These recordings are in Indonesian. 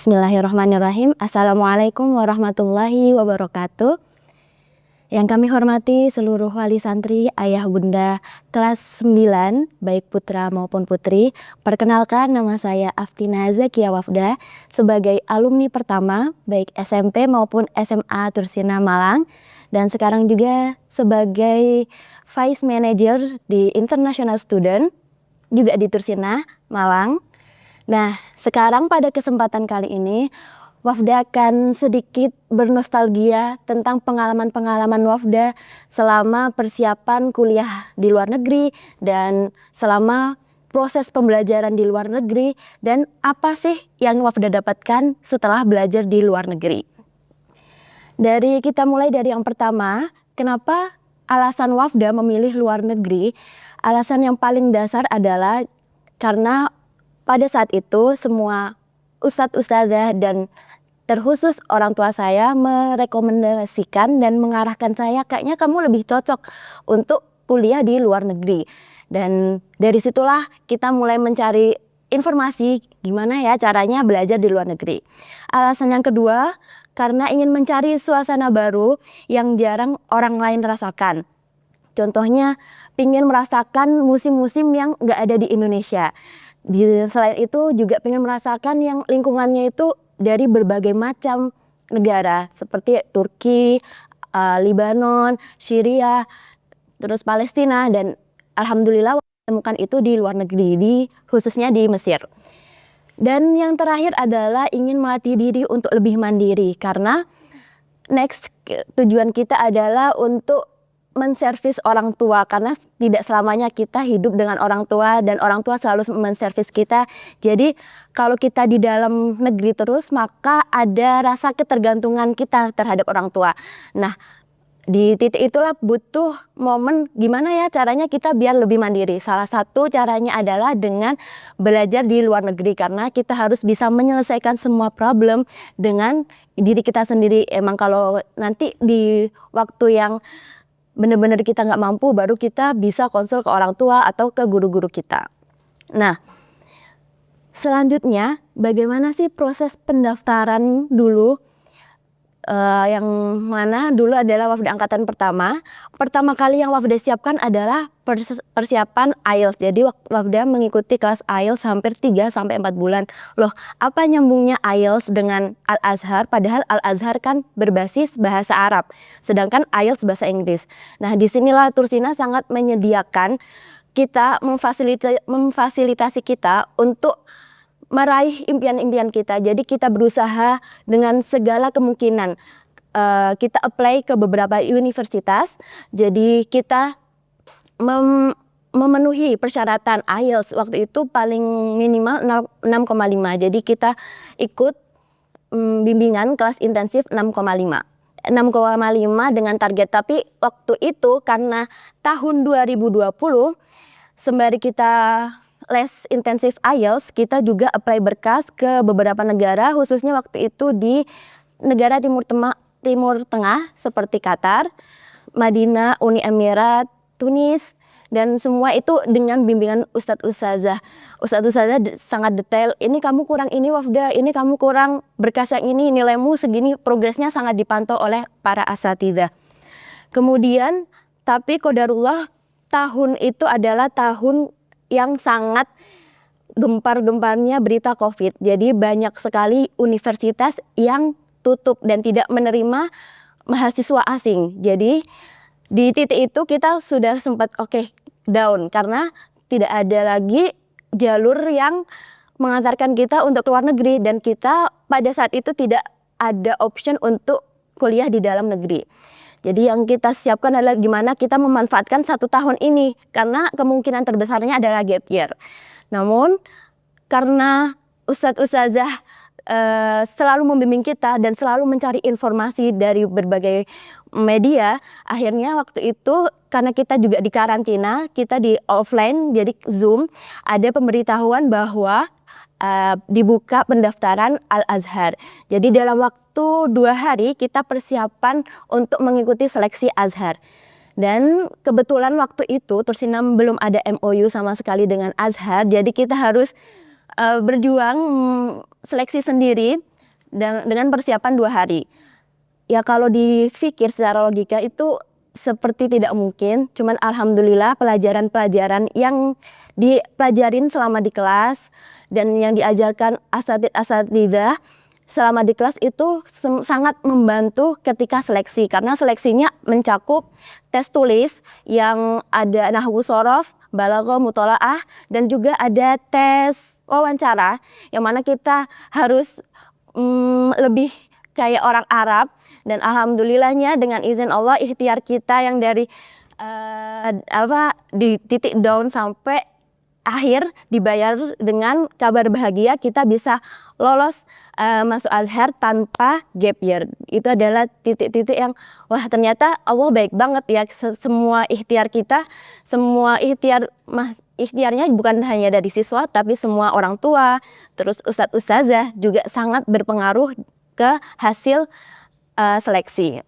Bismillahirrahmanirrahim. Assalamualaikum warahmatullahi wabarakatuh. Yang kami hormati seluruh wali santri, ayah bunda kelas 9, baik putra maupun putri. Perkenalkan, nama saya Aftina Zakia Wafda sebagai alumni pertama baik SMP maupun SMA Tursina Malang, dan sekarang juga sebagai Vice Manager di International Student juga di Tursina Malang. Nah, sekarang pada kesempatan kali ini Wafda akan sedikit bernostalgia tentang pengalaman-pengalaman Wafda selama persiapan kuliah di luar negeri dan selama proses pembelajaran di luar negeri, dan apa sih yang Wafda dapatkan setelah belajar di luar negeri. Kita mulai dari yang pertama, kenapa alasan Wafda memilih luar negeri? Alasan yang paling dasar adalah karena pada saat itu semua ustadz-ustadzah dan terkhusus orang tua saya merekomendasikan dan mengarahkan saya, kayaknya kamu lebih cocok untuk kuliah di luar negeri. Dan dari situlah kita mulai mencari informasi gimana ya caranya belajar di luar negeri. Alasan yang kedua, karena ingin mencari suasana baru yang jarang orang lain rasakan. Contohnya, ingin merasakan musim-musim yang nggak ada di Indonesia. Selain itu juga pengen merasakan yang lingkungannya itu dari berbagai macam negara seperti Turki, Lebanon, Syria, terus Palestina, dan alhamdulillah menemukan itu di luar negeri, khususnya di Mesir. Dan yang terakhir adalah ingin melatih diri untuk lebih mandiri, karena next tujuan kita adalah untuk menservis orang tua, karena tidak selamanya kita hidup dengan orang tua dan orang tua selalu menservis kita. Jadi kalau kita di dalam negeri terus, maka ada rasa ketergantungan kita terhadap orang tua. Nah, di titik itulah butuh momen gimana ya caranya kita biar lebih mandiri. Salah satu caranya adalah dengan belajar di luar negeri, karena kita harus bisa menyelesaikan semua problem dengan diri kita sendiri. Emang kalau nanti di waktu yang benar-benar kita nggak mampu, baru kita bisa konsul ke orang tua atau ke guru-guru kita. Nah, selanjutnya bagaimana sih proses pendaftaran dulu? Yang mana dulu adalah Wafda angkatan pertama. Pertama kali yang Wafda siapkan adalah persiapan IELTS. Jadi Wafda mengikuti kelas IELTS hampir 3-4 bulan. Loh, apa nyambungnya IELTS dengan Al-Azhar? Padahal Al-Azhar kan berbasis bahasa Arab, sedangkan IELTS bahasa Inggris. Nah, disinilah Tursina sangat menyediakan kita, memfasilitasi kita untuk meraih impian-impian kita. Jadi kita berusaha dengan segala kemungkinan. Kita apply ke beberapa universitas. Jadi kita memenuhi persyaratan IELTS waktu itu paling minimal 6,5. Jadi kita ikut bimbingan kelas intensif 6,5 dengan target. Tapi waktu itu karena tahun 2020 sembari kita les intensif IELTS, kita juga apply berkas ke beberapa negara, khususnya waktu itu di negara Timur Tengah seperti Qatar, Madinah, Uni Emirat, Tunis, dan semua itu dengan bimbingan ustadz-ustazah. Ustadz-ustazah sangat detail, ini kamu kurang ini Wafda, ini kamu kurang berkas yang ini, nilaimu segini, progresnya sangat dipantau oleh para asatidzah. Kemudian, tapi qadarullah, tahun itu adalah tahun yang sangat gempar-gemparnya berita COVID. Jadi banyak sekali universitas yang tutup dan tidak menerima mahasiswa asing. Jadi di titik itu kita sudah sempat down, karena tidak ada lagi jalur yang mengantarkan kita untuk keluar negeri, dan kita pada saat itu tidak ada option untuk kuliah di dalam negeri. Jadi yang kita siapkan adalah gimana kita memanfaatkan 1 tahun ini, karena kemungkinan terbesarnya adalah gap year. Namun karena ustadz-ustazah selalu membimbing kita dan selalu mencari informasi dari berbagai media, akhirnya waktu itu karena kita juga di karantina, kita di offline, jadi Zoom, ada pemberitahuan bahwa dibuka pendaftaran Al-Azhar. Jadi dalam waktu 2 hari kita persiapan untuk mengikuti seleksi Azhar. Dan kebetulan waktu itu Tursina belum ada MOU sama sekali dengan Azhar, jadi kita harus berjuang seleksi sendiri. dengan persiapan 2 hari. Ya kalau dipikir secara logika itu seperti tidak mungkin, cuman alhamdulillah pelajaran-pelajaran yang dipelajarin selama di kelas dan yang diajarkan asatidzah selama di kelas itu sangat membantu ketika seleksi, karena seleksinya mencakup tes tulis yang ada nahwu shorof, balaghah, mutolaah, dan juga ada tes wawancara yang mana kita harus lebih kayak orang Arab. Dan alhamdulillahnya dengan izin Allah, ikhtiar kita yang dari di titik down sampai akhir dibayar dengan kabar bahagia, kita bisa lolos masuk Azhar tanpa gap year. Itu adalah titik-titik yang wah ternyata Allah baik banget ya. Semua ikhtiar kita, semua ikhtiarnya bukan hanya dari siswa, tapi semua orang tua, terus ustadz ustazah juga sangat berpengaruh ke hasil seleksi.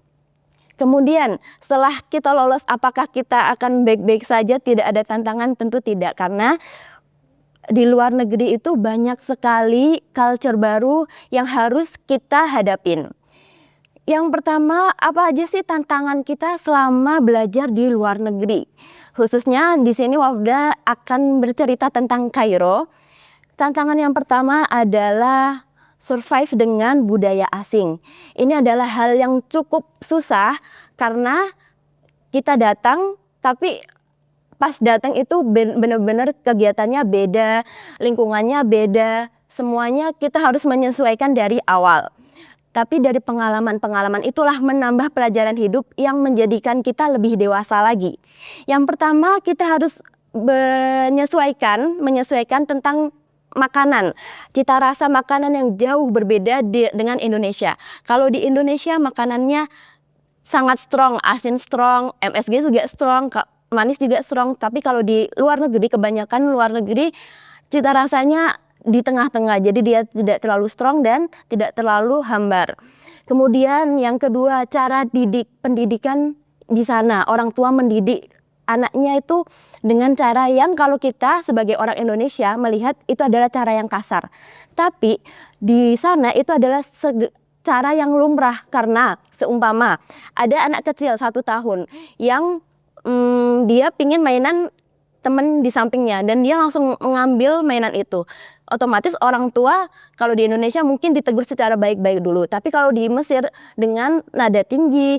Kemudian setelah kita lolos, apakah kita akan baik-baik saja, tidak ada tantangan? Tentu tidak, karena di luar negeri itu banyak sekali culture baru yang harus kita hadapin. Yang pertama, apa aja sih tantangan kita selama belajar di luar negeri? Khususnya di sini Wafda akan bercerita tentang Kairo. Tantangan yang pertama adalah survive dengan budaya asing. Ini adalah hal yang cukup susah karena kita datang, tapi pas datang itu benar-benar kegiatannya beda, lingkungannya beda, semuanya kita harus menyesuaikan dari awal. Tapi dari pengalaman-pengalaman itulah menambah pelajaran hidup yang menjadikan kita lebih dewasa lagi. Yang pertama, kita harus menyesuaikan tentang makanan, cita rasa makanan yang jauh berbeda dengan Indonesia. Kalau di Indonesia makanannya sangat strong, asin strong, MSG juga strong, manis juga strong. Tapi kalau di luar negeri, kebanyakan luar negeri cita rasanya di tengah-tengah, jadi dia tidak terlalu strong dan tidak terlalu hambar. Kemudian yang kedua, cara pendidikan di sana, orang tua mendidik anaknya itu dengan cara yang kalau kita sebagai orang Indonesia melihat itu adalah cara yang kasar. Tapi di sana itu adalah cara yang lumrah, karena seumpama ada anak kecil 1 tahun yang dia pingin mainan teman di sampingnya dan dia langsung mengambil mainan itu. Otomatis orang tua kalau di Indonesia mungkin ditegur secara baik-baik dulu. Tapi kalau di Mesir dengan nada tinggi,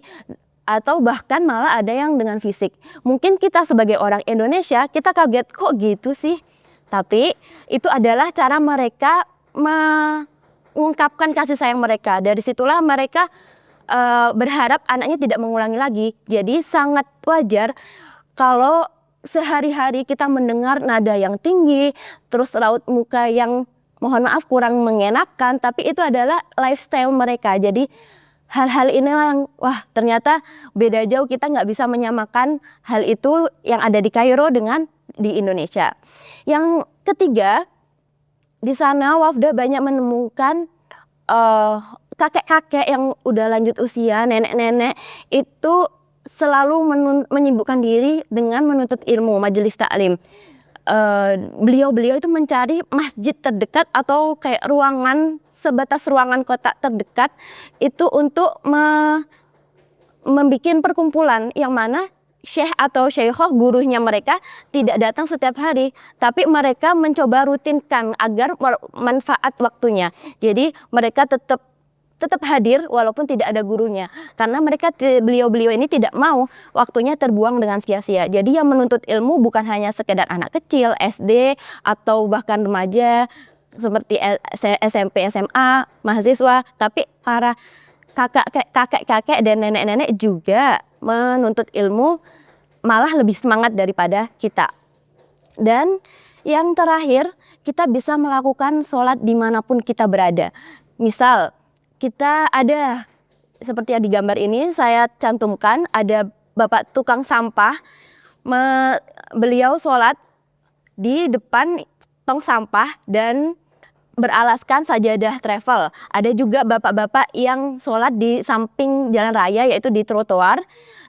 atau bahkan malah ada yang dengan fisik. Mungkin kita sebagai orang Indonesia, kita kaget kok gitu sih. Tapi itu adalah cara mereka mengungkapkan kasih sayang mereka. Dari situlah mereka berharap anaknya tidak mengulangi lagi. Jadi sangat wajar kalau sehari-hari kita mendengar nada yang tinggi, terus raut muka yang mohon maaf kurang mengenakan, tapi itu adalah lifestyle mereka. Jadi hal-hal inilah yang wah ternyata beda jauh, kita nggak bisa menyamakan hal itu yang ada di Kairo dengan di Indonesia. Yang ketiga, di sana Wafda banyak menemukan kakek-kakek yang udah lanjut usia, nenek-nenek itu selalu menyibukkan diri dengan menuntut ilmu, majelis taklim. Beliau-beliau itu mencari masjid terdekat atau kayak ruangan, sebatas ruangan kotak terdekat itu untuk membuat perkumpulan yang mana syekh atau syekhah gurunya mereka tidak datang setiap hari, tapi mereka mencoba rutinkan agar manfaat waktunya. Jadi mereka tetap hadir walaupun tidak ada gurunya, karena beliau-beliau ini tidak mau waktunya terbuang dengan sia-sia. Jadi yang menuntut ilmu bukan hanya sekedar anak kecil SD atau bahkan remaja seperti SMP, SMA, mahasiswa, tapi para kakek-kakek dan nenek-nenek juga menuntut ilmu, malah lebih semangat daripada kita. Dan yang terakhir, kita bisa melakukan sholat dimanapun kita berada. Misal kita ada seperti yang di gambar ini saya cantumkan, ada bapak tukang sampah, beliau sholat di depan tong sampah dan beralaskan sajadah travel. Ada juga bapak-bapak yang sholat di samping jalan raya, yaitu di trotoar,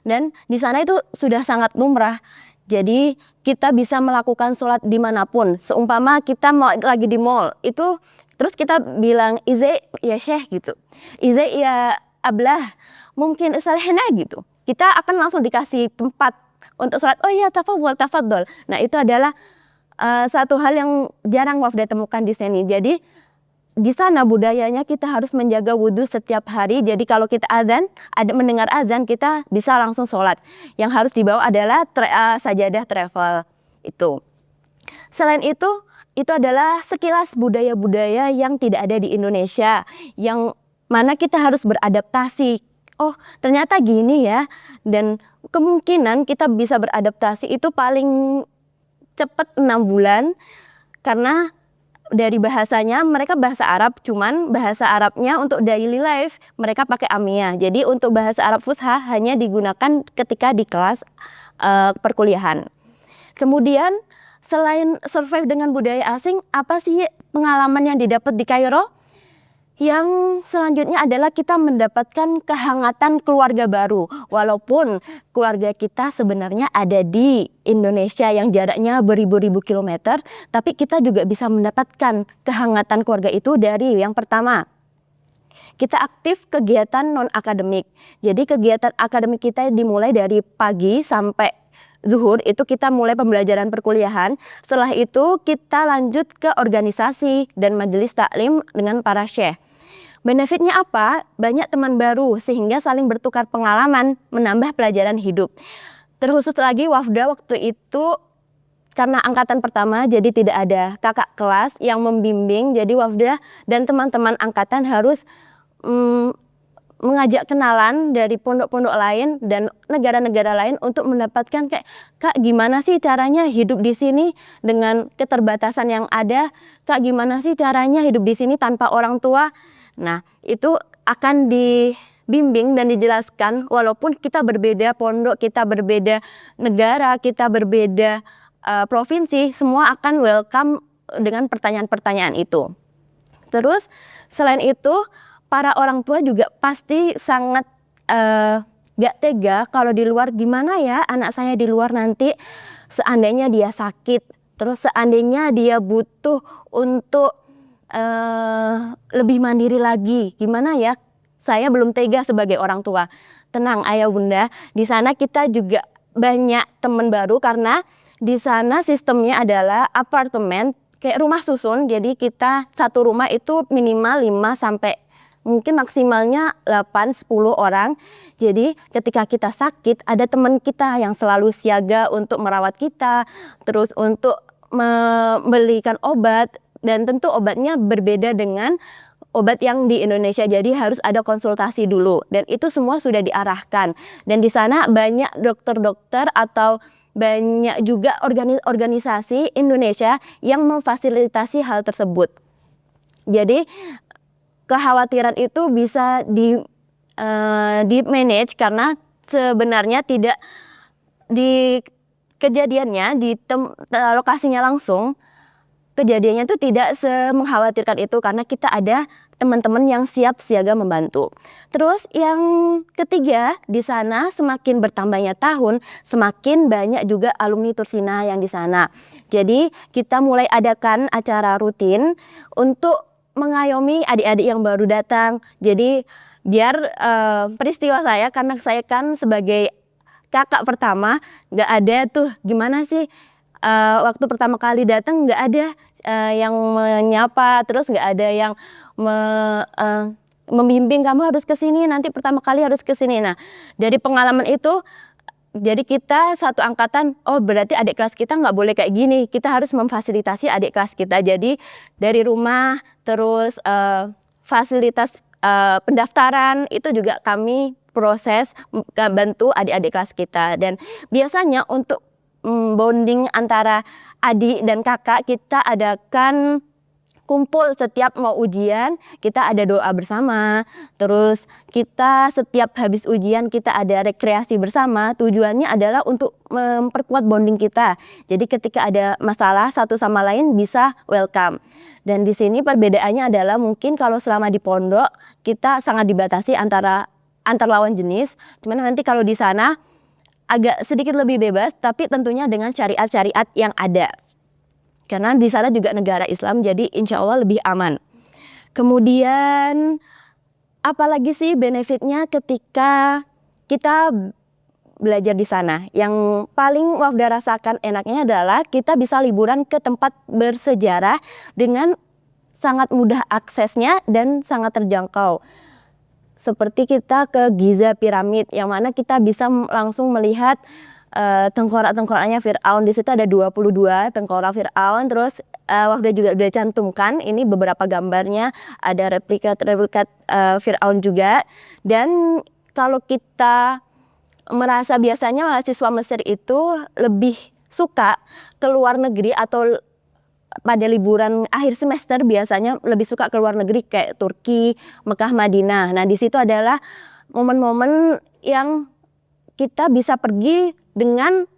dan di sana itu sudah sangat lumrah. Jadi kita bisa melakukan sholat dimanapun. Seumpama kita mau lagi di mall, itu terus kita bilang izai ya syekh gitu, izai ya ablah, mungkin salehna gitu, kita akan langsung dikasih tempat untuk sholat. Oh iya, tafadhol tafadhol. Nah itu adalah satu hal yang jarang Wafda temukan di sini. Jadi di sana budayanya kita harus menjaga wudhu setiap hari. Jadi kalau kita azan, mendengar azan, kita bisa langsung sholat. Yang harus dibawa adalah sajadah travel itu. Selain itu adalah sekilas budaya-budaya yang tidak ada di Indonesia, yang mana kita harus beradaptasi. Oh ternyata gini ya, dan kemungkinan kita bisa beradaptasi itu paling cepat 6 bulan, karena dari bahasanya mereka bahasa Arab, cuman bahasa Arabnya untuk daily life mereka pakai Amiyah. Jadi untuk bahasa Arab Fusha hanya digunakan ketika di kelas perkuliahan. Kemudian selain survive dengan budaya asing, apa sih pengalaman yang didapat di Kairo? Yang selanjutnya adalah kita mendapatkan kehangatan keluarga baru. Walaupun keluarga kita sebenarnya ada di Indonesia yang jaraknya beribu-ribu kilometer, tapi kita juga bisa mendapatkan kehangatan keluarga itu dari yang pertama, kita aktif kegiatan non-akademik. Jadi kegiatan akademik kita dimulai dari pagi sampai zuhur, itu kita mulai pembelajaran perkuliahan. Setelah itu kita lanjut ke organisasi dan majelis taklim dengan para syekh. Benefitnya apa? Banyak teman baru sehingga saling bertukar pengalaman, menambah pelajaran hidup. Terkhusus lagi Wafda waktu itu karena angkatan pertama, jadi tidak ada kakak kelas yang membimbing. Jadi Wafda dan teman-teman angkatan harus mengajak kenalan dari pondok-pondok lain dan negara-negara lain untuk mendapatkan kayak, Kak gimana sih caranya hidup di sini dengan keterbatasan yang ada? Kak gimana sih caranya hidup di sini tanpa orang tua? Nah itu akan dibimbing dan dijelaskan, walaupun kita berbeda pondok, kita berbeda negara, kita berbeda provinsi, semua akan welcome dengan pertanyaan-pertanyaan itu. Terus selain itu para orang tua juga pasti sangat gak tega kalau di luar, gimana ya anak saya di luar nanti seandainya dia sakit, terus seandainya dia butuh untuk lebih mandiri lagi, gimana ya, saya belum tega sebagai orang tua. Tenang ayah bunda, di sana kita juga banyak teman baru karena di sana sistemnya adalah apartemen kayak rumah susun. Jadi kita satu rumah itu minimal 5 sampai mungkin maksimalnya 8-10 orang. Jadi ketika kita sakit ada teman kita yang selalu siaga untuk merawat kita, terus untuk membelikan obat, dan tentu obatnya berbeda dengan obat yang di Indonesia. Jadi harus ada konsultasi dulu dan itu semua sudah diarahkan. Dan di sana banyak dokter-dokter atau banyak juga organisasi Indonesia yang memfasilitasi hal tersebut. Jadi kekhawatiran itu bisa di manage karena sebenarnya tidak di kejadiannya di lokasinya langsung, kejadiannya itu tidak semengkhawatirkan itu karena kita ada teman-teman yang siap siaga membantu. Terus yang ketiga, di sana semakin bertambahnya tahun, semakin banyak juga alumni Tursina yang di sana. Jadi kita mulai adakan acara rutin untuk mengayomi adik-adik yang baru datang. Jadi biar peristiwa saya, karena saya kan sebagai kakak pertama, nggak ada tuh gimana sih waktu pertama kali datang nggak ada yang menyapa, terus nggak ada yang membimbing kamu harus ke sini, nanti pertama kali harus ke sini. Nah dari pengalaman itu, jadi kita satu angkatan, oh berarti adik kelas kita nggak boleh kayak gini, kita harus memfasilitasi adik kelas kita. Jadi dari rumah, terus fasilitas pendaftaran itu juga kami proses bantu adik-adik kelas kita. Dan biasanya untuk bonding antara adik dan kakak, kita adakan kumpul setiap mau ujian, kita ada doa bersama. Terus kita setiap habis ujian kita ada rekreasi bersama. Tujuannya adalah untuk memperkuat bonding kita. Jadi ketika ada masalah satu sama lain bisa welcome. Dan di sini perbedaannya adalah mungkin kalau selama di pondok kita sangat dibatasi antar lawan jenis. Cuman nanti kalau di sana agak sedikit lebih bebas, tapi tentunya dengan syariat-syariat yang ada. Karena di sana juga negara Islam, jadi insya Allah lebih aman. Kemudian apalagi sih benefitnya ketika kita belajar di sana? Yang paling Wafda rasakan enaknya adalah kita bisa liburan ke tempat bersejarah dengan sangat mudah aksesnya dan sangat terjangkau. Seperti kita ke Giza Piramid, yang mana kita bisa langsung melihat tengkorak-tengkoraknya Fir'aun. Di situ ada 22 tengkorak Fir'aun. Terus Wafda juga udah cantumkan ini beberapa gambarnya, ada replikat Fir'aun juga. Dan kalau kita merasa biasanya mahasiswa Mesir itu lebih suka ke luar negeri atau pada liburan akhir semester biasanya lebih suka ke luar negeri kayak Turki, Mekah, Madinah. Nah, di situ adalah momen-momen yang kita bisa pergi dengan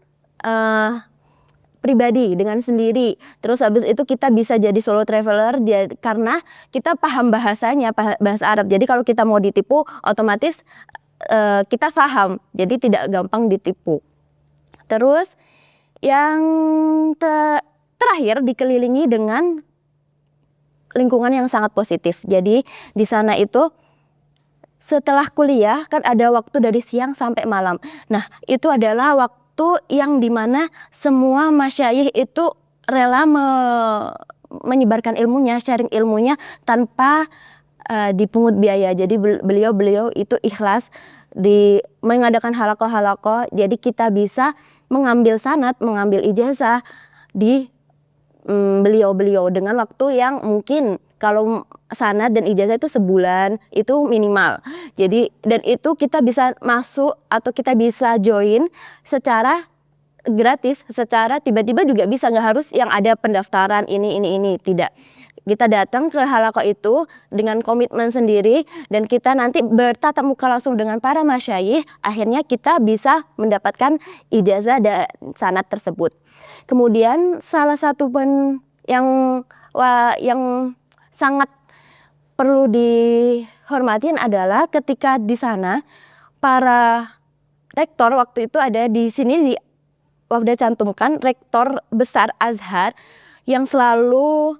pribadi, dengan sendiri. Terus habis itu kita bisa jadi solo traveler karena kita paham bahasanya, bahasa Arab. Jadi kalau kita mau ditipu otomatis kita paham, jadi tidak gampang ditipu. Terus yang terakhir dikelilingi dengan lingkungan yang sangat positif. Jadi di sana itu setelah kuliah kan ada waktu dari siang sampai malam. Nah, itu adalah waktu yang dimana semua masyayikh itu rela menyebarkan ilmunya, sharing ilmunya tanpa dipungut biaya. Jadi beliau itu ikhlas mengadakan halaqah-halaqah. Jadi kita bisa mengambil sanad, mengambil ijazah di beliau-beliau dengan waktu yang mungkin kalau sanad dan ijazah itu sebulan itu minimal. Jadi dan itu kita bisa masuk atau kita bisa join secara gratis, secara tiba-tiba juga bisa, nggak harus yang ada pendaftaran ini tidak. Kita datang ke halaqah itu dengan komitmen sendiri dan kita nanti bertatap muka langsung dengan para masyayikh, akhirnya kita bisa mendapatkan ijazah dan sanad tersebut. Kemudian salah satu yang sangat perlu dihormatin adalah ketika di sana para rektor waktu itu ada di sini Wafda cantumkan rektor besar Azhar yang selalu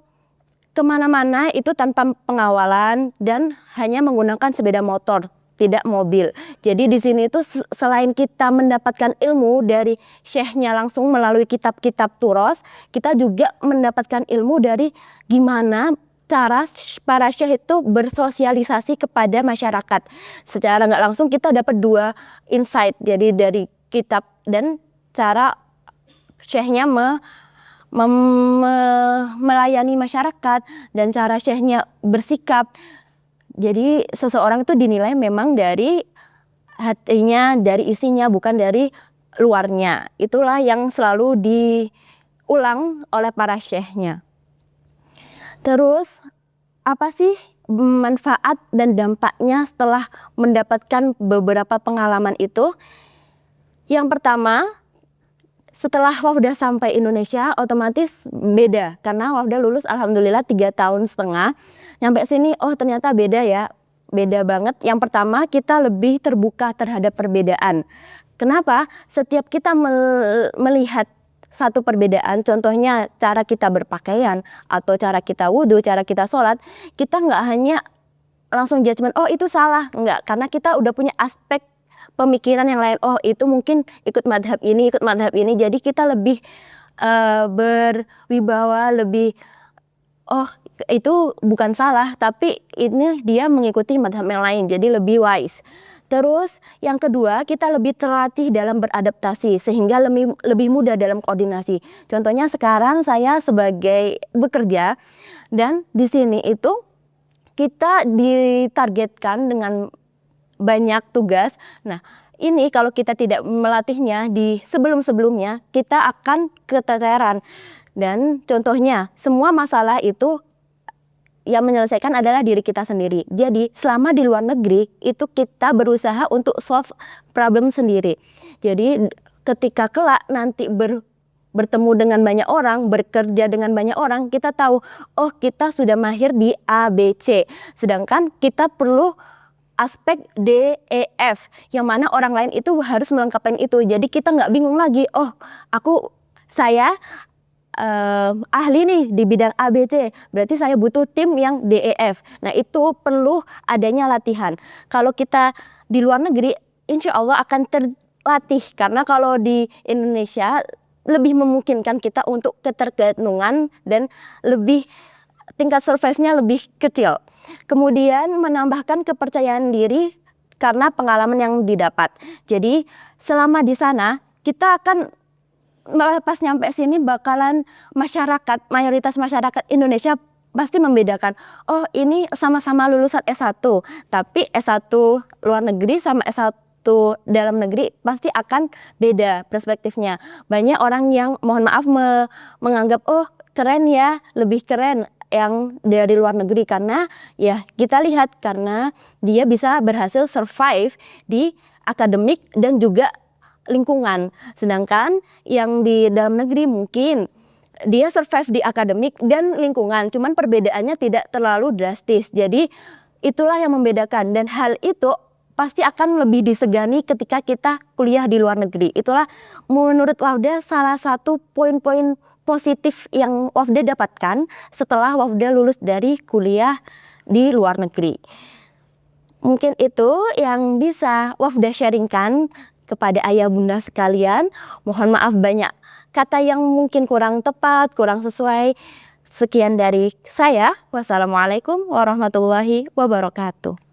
kemana-mana itu tanpa pengawalan dan hanya menggunakan sepeda motor, tidak mobil. Jadi di sini itu selain kita mendapatkan ilmu dari syekhnya langsung melalui kitab-kitab turos, kita juga mendapatkan ilmu dari gimana cara para syekh itu bersosialisasi kepada masyarakat. Secara nggak langsung kita dapat dua insight, jadi dari kitab dan cara syekhnya melayani masyarakat dan cara syekhnya bersikap. Jadi seseorang itu dinilai memang dari hatinya, dari isinya, bukan dari luarnya. Itulah yang selalu diulang oleh para syekhnya. Terus apa sih manfaat dan dampaknya setelah mendapatkan beberapa pengalaman itu? Yang pertama, setelah Wafda sampai Indonesia otomatis beda karena Wafda lulus alhamdulillah 3,5 tahun. Nyampe sini oh ternyata beda ya, beda banget. Yang pertama kita lebih terbuka terhadap perbedaan. Kenapa? Setiap kita melihat satu perbedaan, contohnya cara kita berpakaian atau cara kita wudhu, cara kita sholat, kita nggak hanya langsung judgement oh itu salah, nggak, karena kita udah punya aspek pemikiran yang lain, oh itu mungkin ikut madhab ini, jadi kita lebih berwibawa, lebih oh itu bukan salah, tapi ini dia mengikuti madhab yang lain, jadi lebih wise. Terus yang kedua, kita lebih terlatih dalam beradaptasi sehingga lebih mudah dalam koordinasi. Contohnya sekarang saya sebagai bekerja dan di sini itu kita ditargetkan dengan banyak tugas. Nah, ini kalau kita tidak melatihnya di sebelum-sebelumnya, kita akan keteteran. Dan contohnya, semua masalah itu yang menyelesaikan adalah diri kita sendiri. Jadi, selama di luar negeri, itu kita berusaha untuk solve problem sendiri. Jadi, ketika kelak nanti bertemu dengan banyak orang, bekerja dengan banyak orang, kita tahu, oh kita sudah mahir di A, B, C. Sedangkan kita perlu aspek D, E, F, yang mana orang lain itu harus melengkapi itu. Jadi kita nggak bingung lagi, oh saya ahli nih di bidang ABC, berarti saya butuh tim yang DEF. Nah, itu perlu adanya latihan. Kalau kita di luar negeri, insya Allah akan terlatih, karena kalau di Indonesia lebih memungkinkan kita untuk ketergantungan dan lebih tingkat survive-nya lebih kecil. Kemudian menambahkan kepercayaan diri karena pengalaman yang didapat. Jadi selama di sana kita akan pas nyampe sini bakalan mayoritas masyarakat Indonesia pasti membedakan. Oh, ini sama-sama lulusan S1, tapi S1 luar negeri sama S1 dalam negeri pasti akan beda perspektifnya. Banyak orang yang mohon maaf menganggap, oh keren ya, lebih keren yang dari luar negeri, karena ya kita lihat karena dia bisa berhasil survive di akademik dan juga lingkungan. Sedangkan yang di dalam negeri mungkin dia survive di akademik dan lingkungan, cuman perbedaannya tidak terlalu drastis. Jadi itulah yang membedakan, dan hal itu pasti akan lebih disegani ketika kita kuliah di luar negeri. Itulah menurut Wafda salah satu poin-poin positif yang Wafda dapatkan setelah Wafda lulus dari kuliah di luar negeri. Mungkin itu yang bisa Wafda sharingkan kepada ayah bunda sekalian. Mohon maaf banyak kata yang mungkin kurang tepat, kurang sesuai. Sekian dari saya. Wassalamualaikum warahmatullahi wabarakatuh.